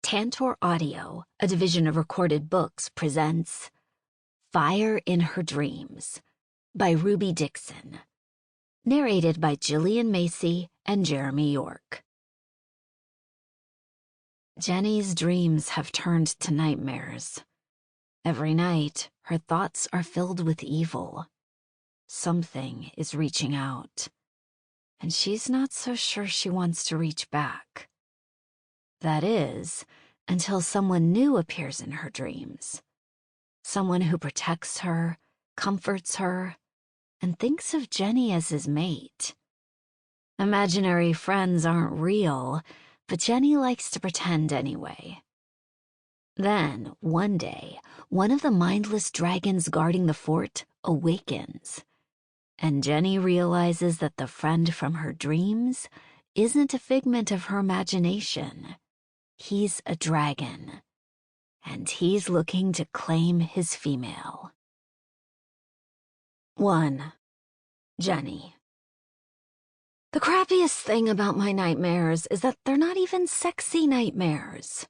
Tantor Audio, a division of Recorded Books, presents Fire in Her Dreams by Ruby Dixon. Narrated by Jillian Macie and Jeremy York. Jenny's dreams have turned to nightmares. Every night, her thoughts are filled with evil. Something is reaching out, and she's not so sure she wants to reach back. That is, until someone new appears in her dreams. Someone who protects her, comforts her, and thinks of Jenny as his mate. Imaginary friends aren't real, but Jenny likes to pretend anyway. Then, one day, one of the mindless dragons guarding the fort awakens, and Jenny realizes that the friend from her dreams isn't a figment of her imagination. He's a dragon, and he's looking to claim his female. 1. Jenny. The crappiest thing about my nightmares is that they're not even sexy nightmares.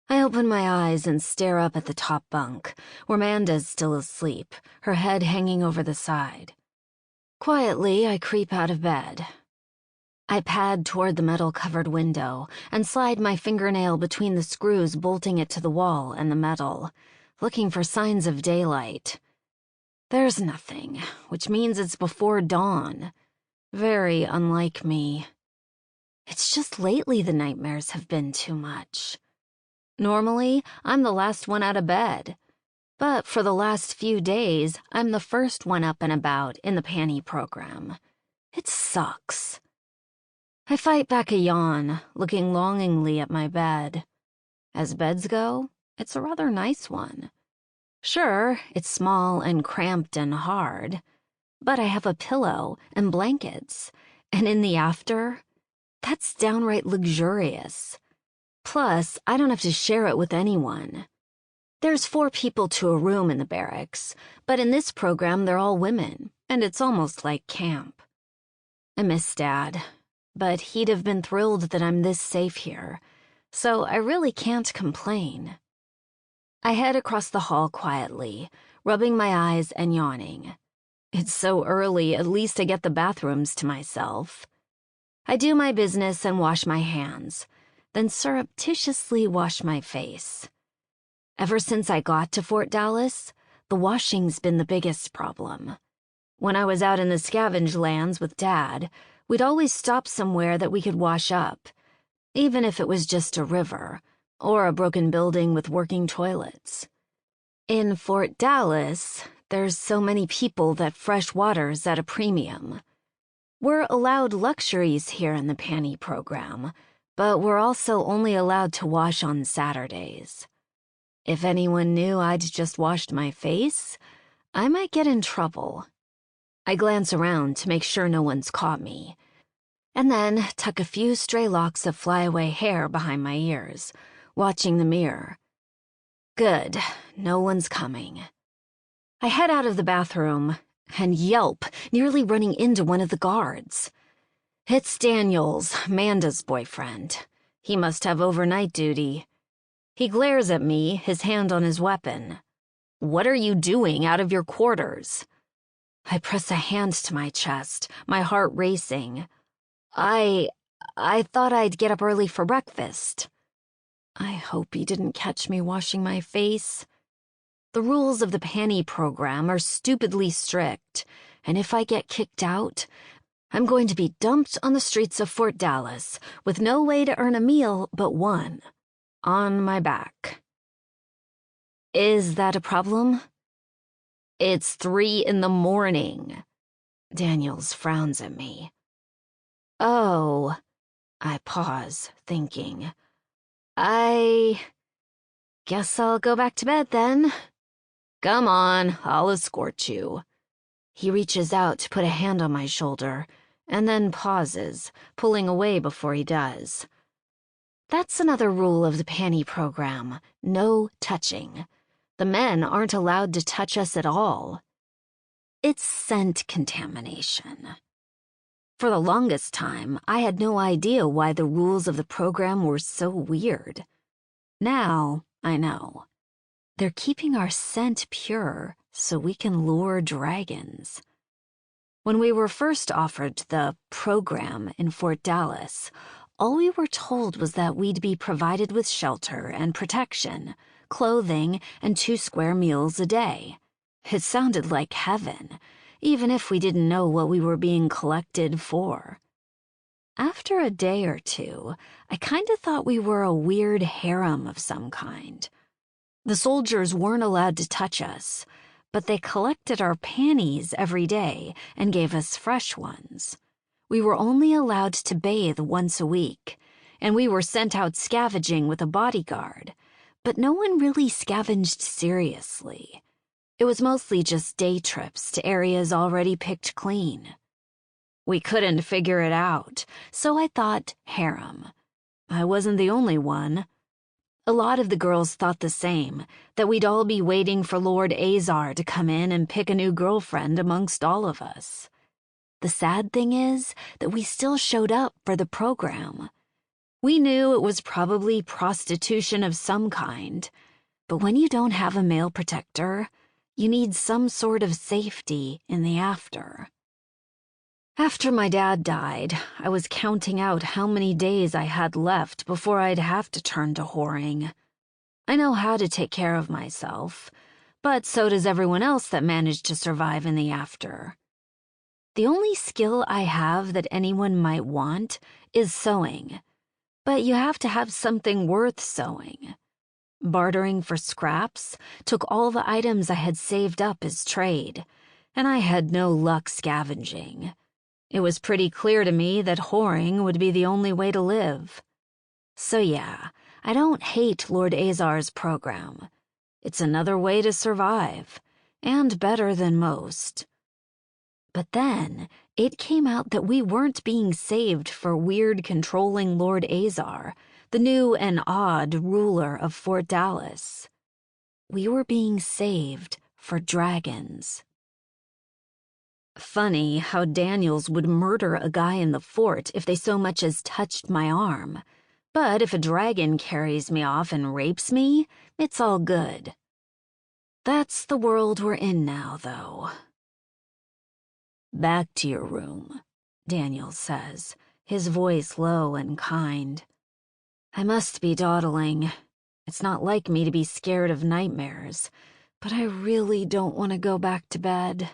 I open my eyes and stare up at the top bunk, where Manda's still asleep, her head hanging over the side. Quietly, I creep out of bed. I pad toward the metal-covered window and slide my fingernail between the screws bolting it to the wall and the metal, looking for signs of daylight. There's nothing, which means it's before dawn. Very unlike me. It's just lately the nightmares have been too much. Normally, I'm the last one out of bed, but for the last few days, I'm the first one up and about in the panty program. It sucks. I fight back a yawn, looking longingly at my bed. As beds go, it's a rather nice one. Sure, it's small and cramped and hard, but I have a pillow and blankets, and in the after, that's downright luxurious. Plus, I don't have to share it with anyone. There's 4 people to a room in the barracks, but in this program they're all women, and it's almost like camp. I miss Dad, but he'd have been thrilled that I'm this safe here, so I really can't complain. I head across the hall quietly, rubbing my eyes and yawning. It's so early, at least I get the bathrooms to myself. I do my business and wash my hands, then surreptitiously wash my face. Ever since I got to Fort Dallas, the washing's been the biggest problem. When I was out in the scavenge lands with Dad, we'd always stop somewhere that we could wash up, even if it was just a river or a broken building with working toilets. In Fort Dallas, there's so many people that fresh water's at a premium. We're allowed luxuries here in the panty program, but we're also only allowed to wash on Saturdays. If anyone knew I'd just washed my face, I might get in trouble. I glance around to make sure no one's caught me, and then tuck a few stray locks of flyaway hair behind my ears, watching the mirror. Good, no one's coming. I head out of the bathroom and yelp, nearly running into one of the guards. It's Daniels, Manda's boyfriend. He must have overnight duty. He glares at me, his hand on his weapon. "What are you doing out of your quarters?" I press a hand to my chest, my heart racing. I thought I'd get up early for breakfast. I hope he didn't catch me washing my face. The rules of the panty program are stupidly strict, and if I get kicked out, I'm going to be dumped on the streets of Fort Dallas with no way to earn a meal but one, on my back. Is that a problem? It's 3 a.m. Daniels frowns at me. Oh, I pause, thinking. I guess I'll go back to bed then. Come on, I'll escort you. He reaches out to put a hand on my shoulder, and then pauses, pulling away before he does. That's another rule of the panty program, no touching. The men aren't allowed to touch us at all. It's scent contamination. For the longest time, I had no idea why the rules of the program were so weird. Now, I know. They're keeping our scent pure so we can lure dragons. When we were first offered the program in Fort Dallas, all we were told was that we'd be provided with shelter and protection, clothing, and 2 square meals a day. It sounded like heaven, even if we didn't know what we were being collected for. After a day or two, I kinda thought we were a weird harem of some kind. The soldiers weren't allowed to touch us, but they collected our panties every day and gave us fresh ones. We were only allowed to bathe once a week, and we were sent out scavenging with a bodyguard, but no one really scavenged seriously. It was mostly just day trips to areas already picked clean. We couldn't figure it out, so I thought harem. I wasn't the only one. A lot of the girls thought the same, that we'd all be waiting for Lord Azar to come in and pick a new girlfriend amongst all of us. The sad thing is that we still showed up for the program. We knew it was probably prostitution of some kind, but when you don't have a male protector, you need some sort of safety in the after. After my dad died, I was counting out how many days I had left before I'd have to turn to whoring. I know how to take care of myself, but so does everyone else that managed to survive in the after. The only skill I have that anyone might want is sewing, but you have to have something worth sewing. Bartering for scraps took all the items I had saved up as trade, and I had no luck scavenging. It was pretty clear to me that whoring would be the only way to live. So yeah, I don't hate Lord Azar's program. It's another way to survive, and better than most. But then, it came out that we weren't being saved for weird controlling Lord Azar, the new and odd ruler of Fort Dallas. We were being saved for dragons. Funny how Daniels would murder a guy in the fort if they so much as touched my arm. But if a dragon carries me off and rapes me, it's all good. That's the world we're in now, though. "Back to your room," Daniels says, his voice low and kind. I must be dawdling. It's not like me to be scared of nightmares, but I really don't want to go back to bed.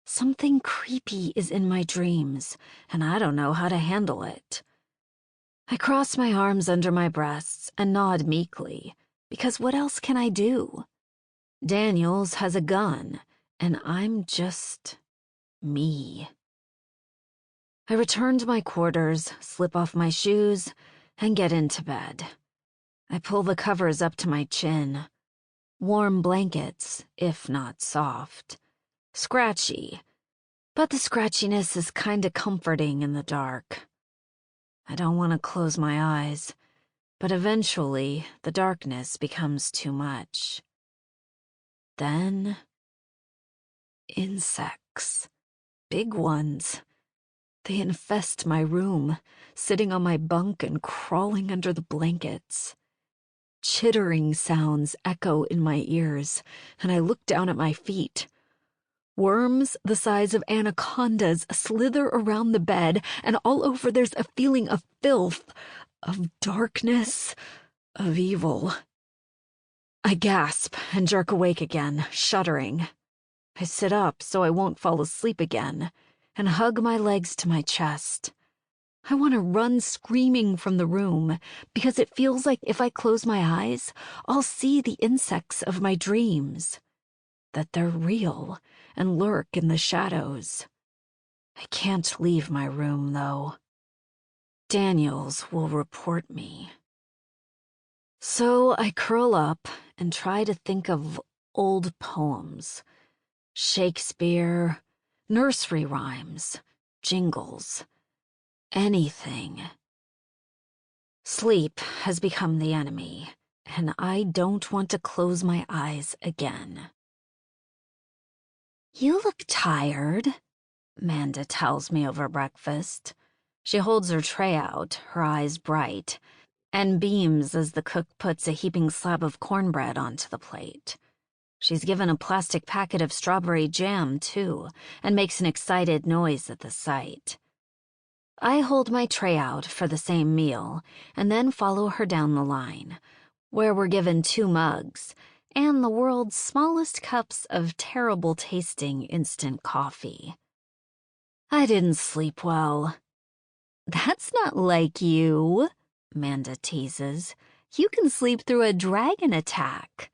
Something creepy is in my dreams, and I don't know how to handle it. I cross my arms under my breasts and nod meekly, because what else can I do? Daniels has a gun, and I'm just me. I return to my quarters, slip off my shoes, and get into bed. I pull the covers up to my chin. Warm blankets, if not soft. Scratchy, but the scratchiness is kinda comforting in the dark. I don't want to close my eyes, but eventually the darkness becomes too much. Then, insects. Big ones. They infest my room, sitting on my bunk and crawling under the blankets. Chittering sounds echo in my ears, and I look down at my feet. Worms the size of anacondas slither around the bed, and all over there's a feeling of filth, of darkness, of evil. I gasp and jerk awake again, shuddering. I sit up so I won't fall asleep again, and hug my legs to my chest. I want to run screaming from the room, because it feels like if I close my eyes, I'll see the insects of my dreams. That they're real and lurk in the shadows. I can't leave my room, though. Daniels will report me. So I curl up and try to think of old poems. Shakespeare, nursery rhymes, jingles, anything. Sleep has become the enemy, and I don't want to close my eyes again. "You look tired," Manda tells me over breakfast. She holds her tray out, her eyes bright, and beams as the cook puts a heaping slab of cornbread onto the plate. She's given a plastic packet of strawberry jam, too, and makes an excited noise at the sight. I hold my tray out for the same meal, and then follow her down the line, where we're given 2 mugs and the world's smallest cups of terrible-tasting instant coffee. I didn't sleep well. That's not like you, Manda teases. You can sleep through a dragon attack.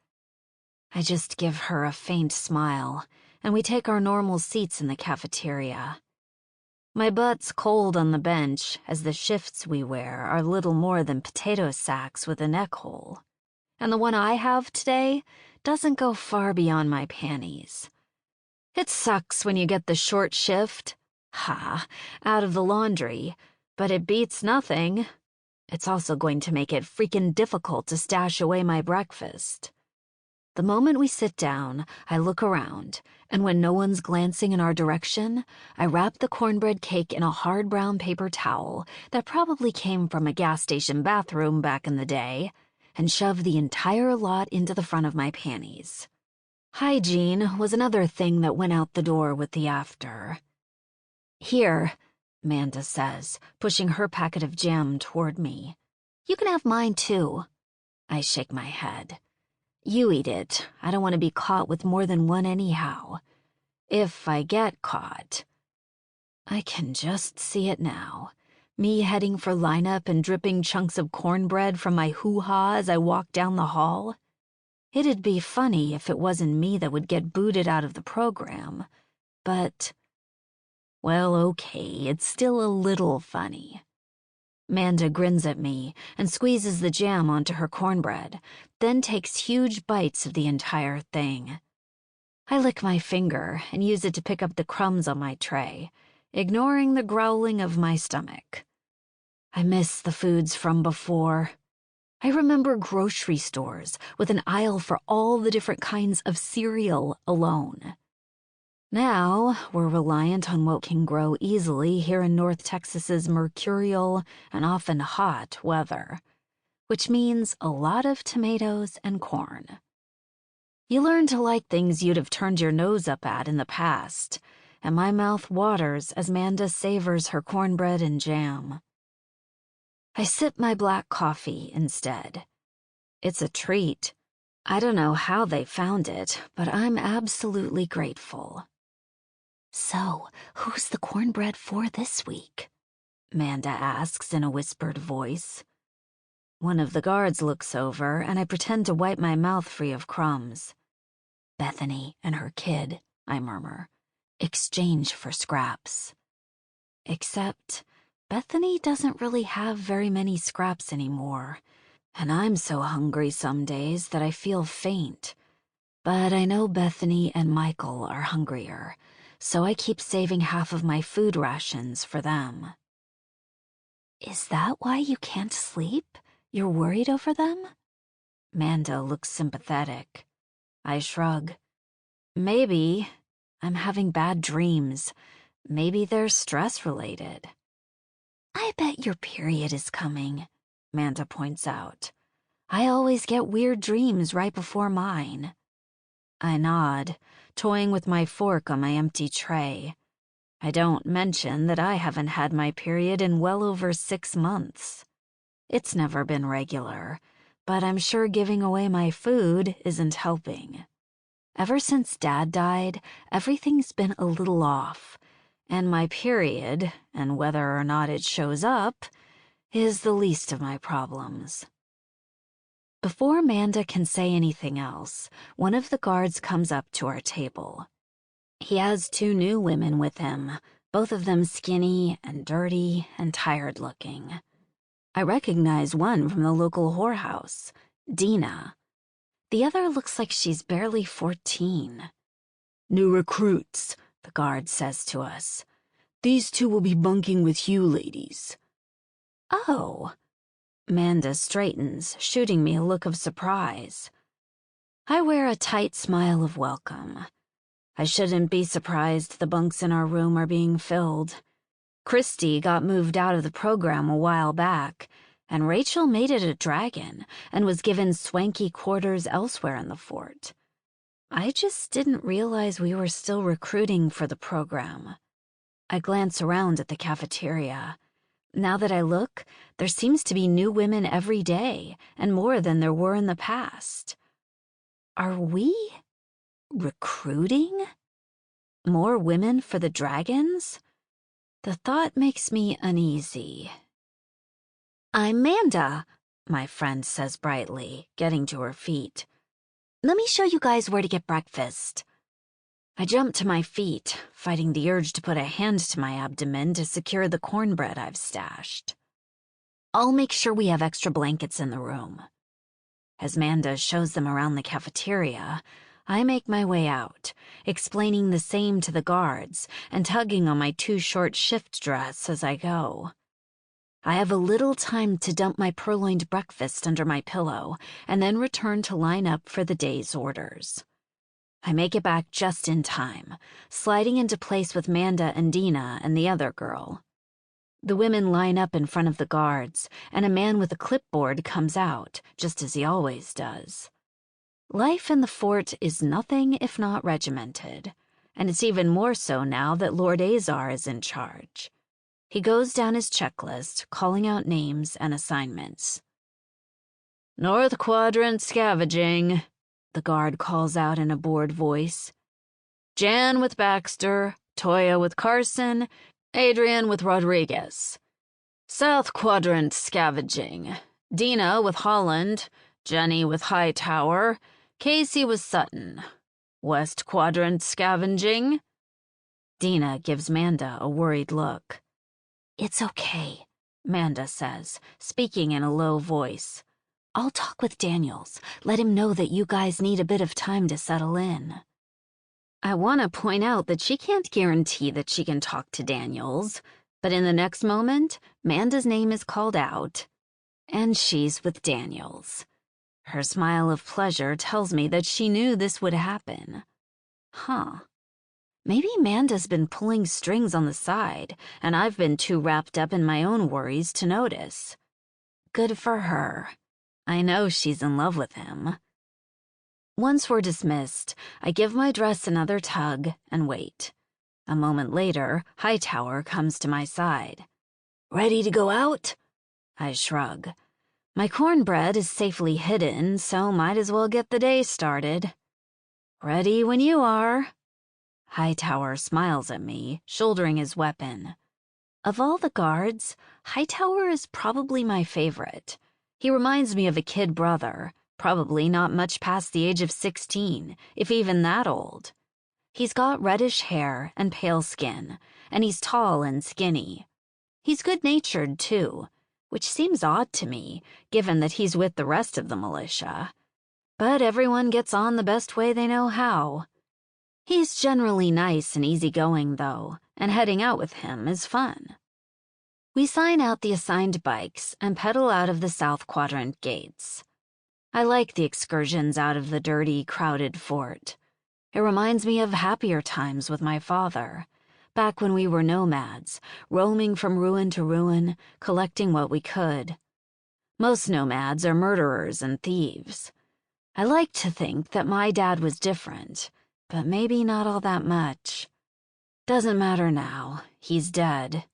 I just give her a faint smile, and we take our normal seats in the cafeteria. My butt's cold on the bench, as the shifts we wear are little more than potato sacks with a neck hole. And the one I have today doesn't go far beyond my panties. It sucks when you get the short shift, out of the laundry, but it beats nothing. It's also going to make it freaking difficult to stash away my breakfast. The moment we sit down, I look around, and when no one's glancing in our direction, I wrap the cornbread cake in a hard brown paper towel that probably came from a gas station bathroom back in the day, and shove the entire lot into the front of my panties. Hygiene was another thing that went out the door with the after. Here, Manda says, pushing her packet of jam toward me. You can have mine, too. I shake my head. You eat it. I don't want to be caught with more than one anyhow. If I get caught. I can just see it now. Me heading for lineup and dripping chunks of cornbread from my hoo-ha as I walk down the hall. It'd be funny if it wasn't me that would get booted out of the program. But, well, okay, it's still a little funny. Manda grins at me and squeezes the jam onto her cornbread, then takes huge bites of the entire thing. I lick my finger and use it to pick up the crumbs on my tray, ignoring the growling of my stomach. I miss the foods from before. I remember grocery stores with an aisle for all the different kinds of cereal alone. Now, we're reliant on what can grow easily here in North Texas's mercurial and often hot weather, which means a lot of tomatoes and corn. You learn to like things you'd have turned your nose up at in the past, and my mouth waters as Manda savors her cornbread and jam. I sip my black coffee instead. It's a treat. I don't know how they found it, but I'm absolutely grateful. So, who's the cornbread for this week? Manda asks in a whispered voice. One of the guards looks over, and I pretend to wipe my mouth free of crumbs. Bethany and her kid, I murmur. Exchange for scraps. Except, Bethany doesn't really have very many scraps anymore, and I'm so hungry some days that I feel faint. But I know Bethany and Michael are hungrier, so I keep saving half of my food rations for them. Is that why you can't sleep? You're worried over them? Manda looks sympathetic. I shrug. Maybe. I'm having bad dreams. Maybe they're stress-related. I bet your period is coming, Manda points out. I always get weird dreams right before mine. I nod, toying with my fork on my empty tray. I don't mention that I haven't had my period in well over 6 months. It's never been regular, but I'm sure giving away my food isn't helping. Ever since Dad died, everything's been a little off, and my period, and whether or not it shows up, is the least of my problems. Before Manda can say anything else, one of the guards comes up to our table. He has 2 new women with him, both of them skinny and dirty and tired-looking. I recognize one from the local whorehouse, Dina. The other looks like she's barely 14. New recruits, the guard says to us. These 2 will be bunking with you ladies. Oh. Manda straightens, shooting me a look of surprise. I wear a tight smile of welcome. I shouldn't be surprised the bunks in our room are being filled. Christy got moved out of the program a while back, and Rachel made it a dragon and was given swanky quarters elsewhere in the fort. I just didn't realize we were still recruiting for the program. I glance around at the cafeteria. Now that I look, there seems to be new women every day, and more than there were in the past. Are we recruiting? More women for the dragons? The thought makes me uneasy. "I'm Manda," my friend says brightly, getting to her feet. "Let me show you guys where to get breakfast." I jump to my feet, fighting the urge to put a hand to my abdomen to secure the cornbread I've stashed. "I'll make sure we have extra blankets in the room." As Manda shows them around the cafeteria, I make my way out, explaining the same to the guards and tugging on my too-short shift dress as I go. I have a little time to dump my purloined breakfast under my pillow and then return to line up for the day's orders. I make it back just in time, sliding into place with Manda and Dina and the other girl. The women line up in front of the guards, and a man with a clipboard comes out, just as he always does. Life in the fort is nothing if not regimented, and it's even more so now that Lord Azar is in charge. He goes down his checklist, calling out names and assignments. "North Quadrant scavenging," the guard calls out in a bored voice. "Jan with Baxter, Toya with Carson, Adrian with Rodriguez. South Quadrant scavenging. Dina with Holland, Jenny with Hightower, Casey with Sutton. West Quadrant scavenging." Dina gives Manda a worried look. "It's okay," Manda says, speaking in a low voice. "I'll talk with Daniels, let him know that you guys need a bit of time to settle in." I want to point out that she can't guarantee that she can talk to Daniels, but in the next moment, Manda's name is called out, and she's with Daniels. Her smile of pleasure tells me that she knew this would happen. Maybe Manda's been pulling strings on the side, and I've been too wrapped up in my own worries to notice. Good for her. I know she's in love with him. Once we're dismissed, I give my dress another tug and wait. A moment later, Hightower comes to my side. "Ready to go out?" I shrug. My cornbread is safely hidden, so might as well get the day started. "Ready when you are." Hightower smiles at me, shouldering his weapon. Of all the guards, Hightower is probably my favorite. He reminds me of a kid brother, probably not much past the age of 16, if even that old. He's got reddish hair and pale skin, and he's tall and skinny. He's good-natured, too, which seems odd to me, given that he's with the rest of the militia. But everyone gets on the best way they know how. He's generally nice and easygoing, though, and heading out with him is fun. We sign out the assigned bikes and pedal out of the South Quadrant gates. I like the excursions out of the dirty, crowded fort. It reminds me of happier times with my father, back when we were nomads, roaming from ruin to ruin, collecting what we could. Most nomads are murderers and thieves. I like to think that my dad was different, but maybe not all that much. Doesn't matter now, he's dead.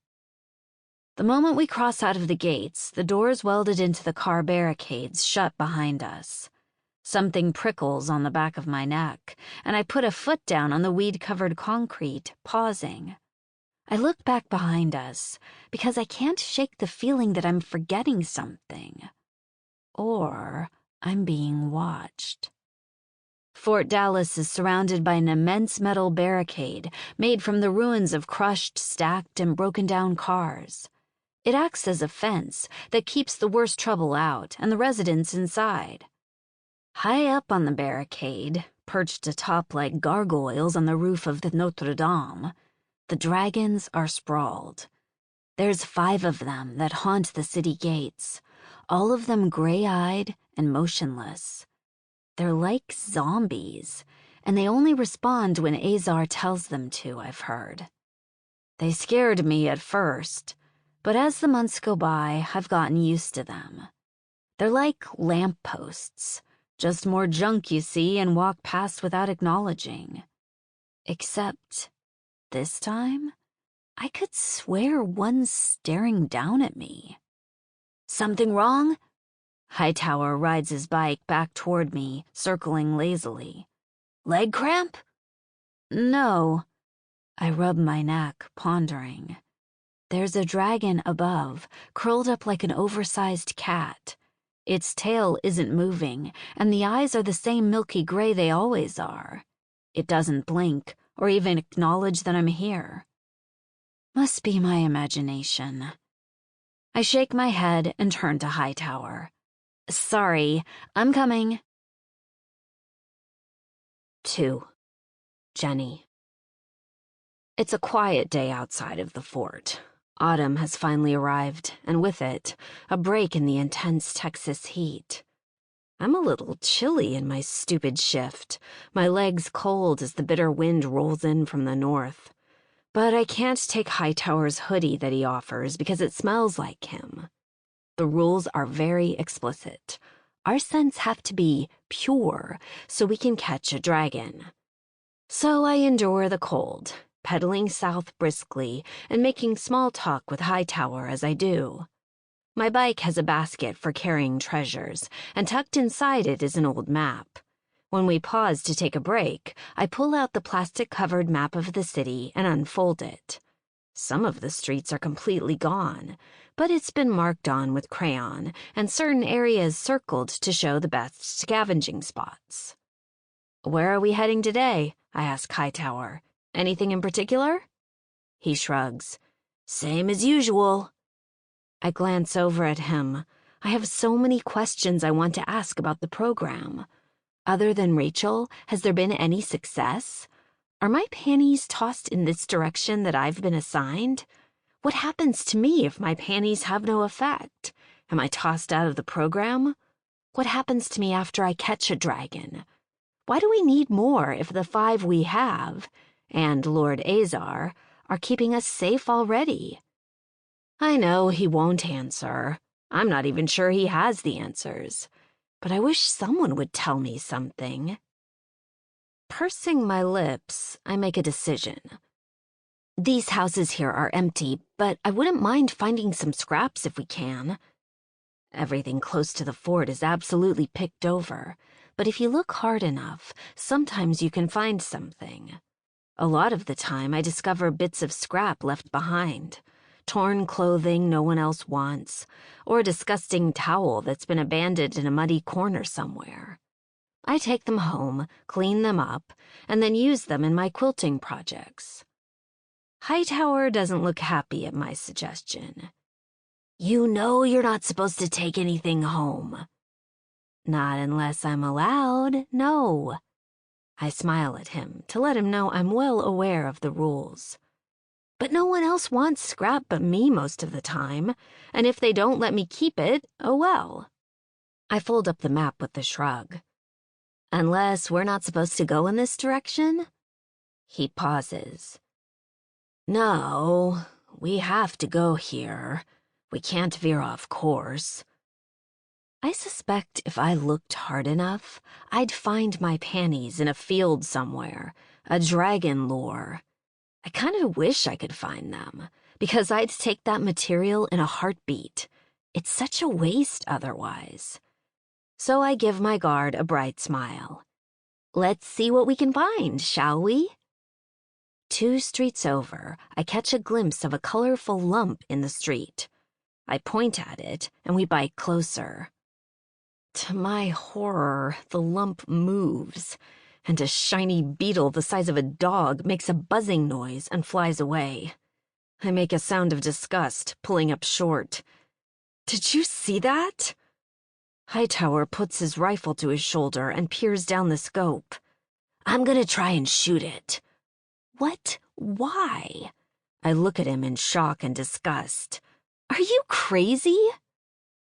The moment we cross out of the gates, the doors welded into the car barricades shut behind us. Something prickles on the back of my neck, and I put a foot down on the weed-covered concrete, pausing. I look back behind us, because I can't shake the feeling that I'm forgetting something. Or I'm being watched. Fort Dallas is surrounded by an immense metal barricade made from the ruins of crushed, stacked, and broken-down cars. It acts as a fence that keeps the worst trouble out and the residents inside. High up on the barricade, perched atop like gargoyles on the roof of the Notre Dame, the dragons are sprawled. There's 5 of them that haunt the city gates, all of them gray-eyed and motionless. They're like zombies, and they only respond when Azar tells them to, I've heard. They scared me at first, But as the months go by, I've gotten used to them. They're like lampposts, just more junk you see and walk past without acknowledging. Except, this time, I could swear one's staring down at me. Something wrong? Hightower rides his bike back toward me, circling lazily. Leg cramp? No. I rub my neck, pondering. There's a dragon above, curled up like an oversized cat. Its tail isn't moving, and the eyes are the same milky gray they always are. It doesn't blink, or even acknowledge that I'm here. Must be my imagination. I shake my head and turn to Hightower. Sorry, I'm coming. 2. Jenny. It's a quiet day outside of the fort. Autumn has finally arrived, and with it, a break in the intense Texas heat. I'm a little chilly in my stupid shift, my legs cold as the bitter wind rolls in from the north. But I can't take Hightower's hoodie that he offers because it smells like him. The rules are very explicit. Our scents have to be pure so we can catch a dragon. So I endure the cold, pedaling south briskly and making small talk with Hightower as I do. My bike has a basket for carrying treasures, and tucked inside it is an old map. When we pause to take a break, I pull out the plastic-covered map of the city and unfold it. Some of the streets are completely gone, but it's been marked on with crayon and certain areas circled to show the best scavenging spots. Where are we heading today? I ask Hightower. Anything in particular? He shrugs. Same as usual. I glance over at him. I have so many questions I want to ask about the program. Other than Rachel, has there been any success? Are my panties tossed in this direction that I've been assigned? What happens to me if my panties have no effect? Am I tossed out of the program? What happens to me after I catch a dragon? Why do we need more if the 5 we have, and Lord Azar, are keeping us safe already? I know he won't answer. I'm not even sure he has the answers. But I wish someone would tell me something. Pursing my lips, I make a decision. These houses here are empty, but I wouldn't mind finding some scraps if we can. Everything close to the fort is absolutely picked over, but if you look hard enough, sometimes you can find something. A lot of the time, I discover bits of scrap left behind. Torn clothing no one else wants, or a disgusting towel that's been abandoned in a muddy corner somewhere. I take them home, clean them up, and then use them in my quilting projects. Hightower doesn't look happy at my suggestion. You know you're not supposed to take anything home. Not unless I'm allowed, no. I smile at him to let him know I'm well aware of the rules. But no one else wants scrap but me most of the time, and if they don't let me keep it, oh well. I fold up the map with a shrug. Unless we're not supposed to go in this direction? He pauses. No, we have to go here. We can't veer off course. I suspect if I looked hard enough, I'd find my panties in a field somewhere, a dragon lure. I kind of wish I could find them, because I'd take that material in a heartbeat. It's such a waste otherwise. So I give my guard a bright smile. Let's see what we can find, shall we? 2 streets over, I catch a glimpse of a colorful lump in the street. I point at it, and we bike closer. To my horror, the lump moves, and a shiny beetle the size of a dog makes a buzzing noise and flies away. I make a sound of disgust, pulling up short. Did you see that? Hightower puts his rifle to his shoulder and peers down the scope. I'm gonna try and shoot it. What? Why? I look at him in shock and disgust. Are you crazy?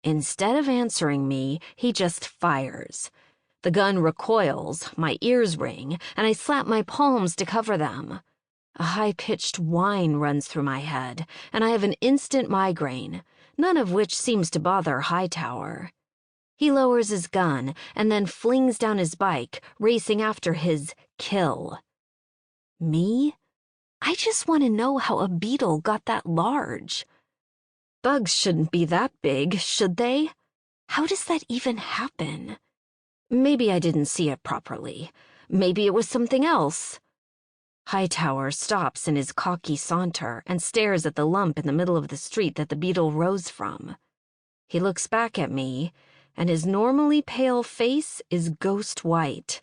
Instead of answering me, he just fires. The gun recoils, my ears ring, and I slap my palms to cover them. A high-pitched whine runs through my head, and I have an instant migraine, none of which seems to bother Hightower. He lowers his gun and then flings down his bike, racing after his kill. Me? I just want to know how a beetle got that large. Bugs shouldn't be that big, should they? How does that even happen? Maybe I didn't see it properly. Maybe it was something else. Hightower stops in his cocky saunter and stares at the lump in the middle of the street that the beetle rose from. He looks back at me, and his normally pale face is ghost white.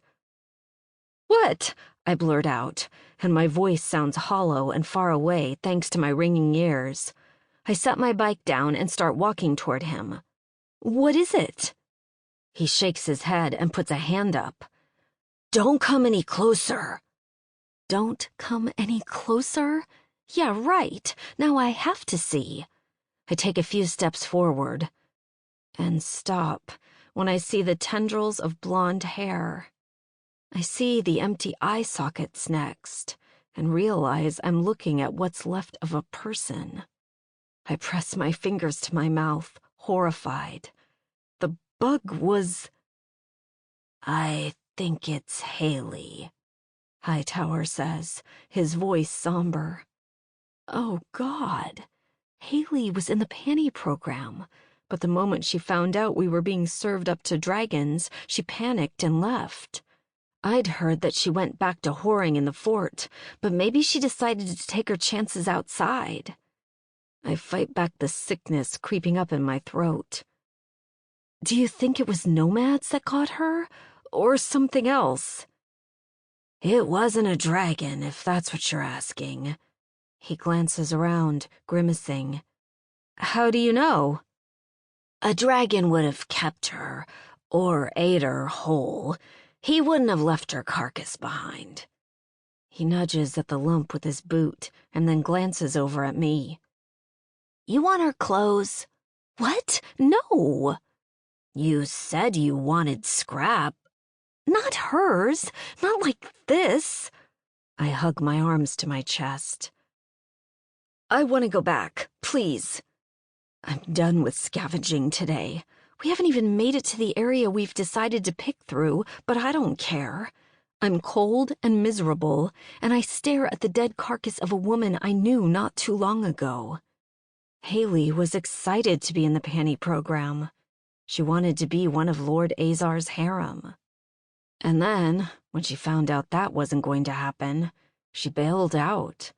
"What?" I blurt out, and my voice sounds hollow and far away thanks to my ringing ears. I set my bike down and start walking toward him. "What is it?" He shakes his head and puts a hand up. "Don't come any closer." Don't come any closer? Yeah, right. Now I have to see. I take a few steps forward and stop when I see the tendrils of blonde hair. I see the empty eye sockets next and realize I'm looking at what's left of a person. I press my fingers to my mouth, horrified. The bug was... "I think it's Haley," Hightower says, his voice somber. Oh, God. Haley was in the panty program, but the moment she found out we were being served up to dragons, she panicked and left. I'd heard that she went back to whoring in the fort, but maybe she decided to take her chances outside. I fight back the sickness creeping up in my throat. Do you think it was nomads that caught her, or something else? It wasn't a dragon, if that's what you're asking. He glances around, grimacing. How do you know? A dragon would have kept her, or ate her whole. He wouldn't have left her carcass behind. He nudges at the lump with his boot and then glances over at me. You want her clothes? What? No. You said you wanted scrap. Not hers. Not like this. I hug my arms to my chest. I want to go back, please. I'm done with scavenging today. We haven't even made it to the area we've decided to pick through, but I don't care. I'm cold and miserable, and I stare at the dead carcass of a woman I knew not too long ago. Haley was excited to be in the panty program. She wanted to be one of Lord Azar's harem. And then, when she found out that wasn't going to happen, she bailed out.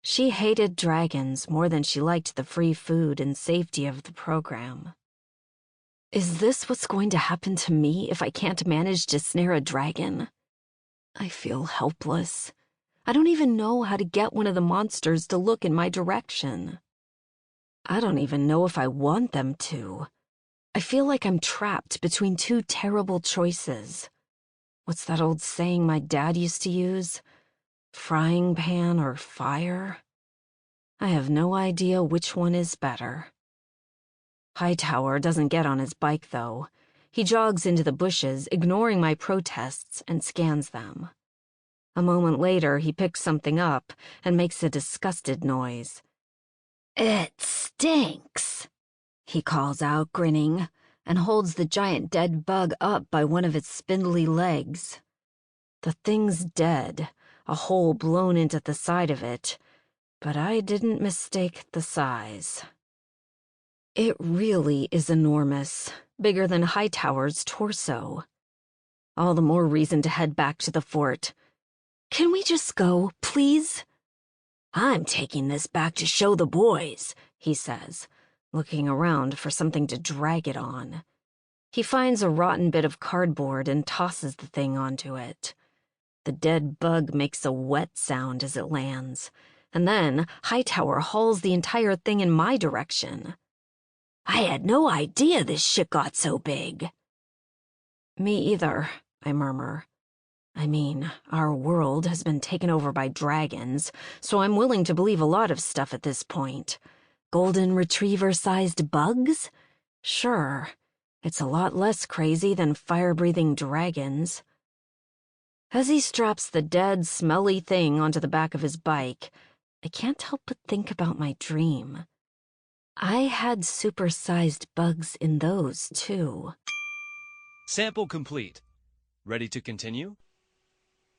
She hated dragons more than she liked the free food and safety of the program. Is this what's going to happen to me if I can't manage to snare a dragon? I feel helpless. I don't even know how to get one of the monsters to look in my direction. I don't even know if I want them to. I feel like I'm trapped between two terrible choices. What's that old saying my dad used to use? Frying pan or fire? I have no idea which one is better. Hightower doesn't get on his bike, though. He jogs into the bushes, ignoring my protests, and scans them. A moment later, he picks something up and makes a disgusted noise. It stinks, he calls out, grinning, and holds the giant dead bug up by one of its spindly legs. The thing's dead, a hole blown into the side of it, but I didn't mistake the size. It really is enormous, bigger than Hightower's torso. All the more reason to head back to the fort. Can we just go, please? I'm taking this back to show the boys, he says, looking around for something to drag it on. He finds a rotten bit of cardboard and tosses the thing onto it. The dead bug makes a wet sound as it lands, and then Hightower hauls the entire thing in my direction. I had no idea this shit got so big. Me either, I murmur. I mean, our world has been taken over by dragons, so I'm willing to believe a lot of stuff at this point. Golden retriever-sized bugs? Sure, it's a lot less crazy than fire-breathing dragons. As he straps the dead, smelly thing onto the back of his bike, I can't help but think about my dream. I had supersized bugs in those, too. Sample complete. Ready to continue?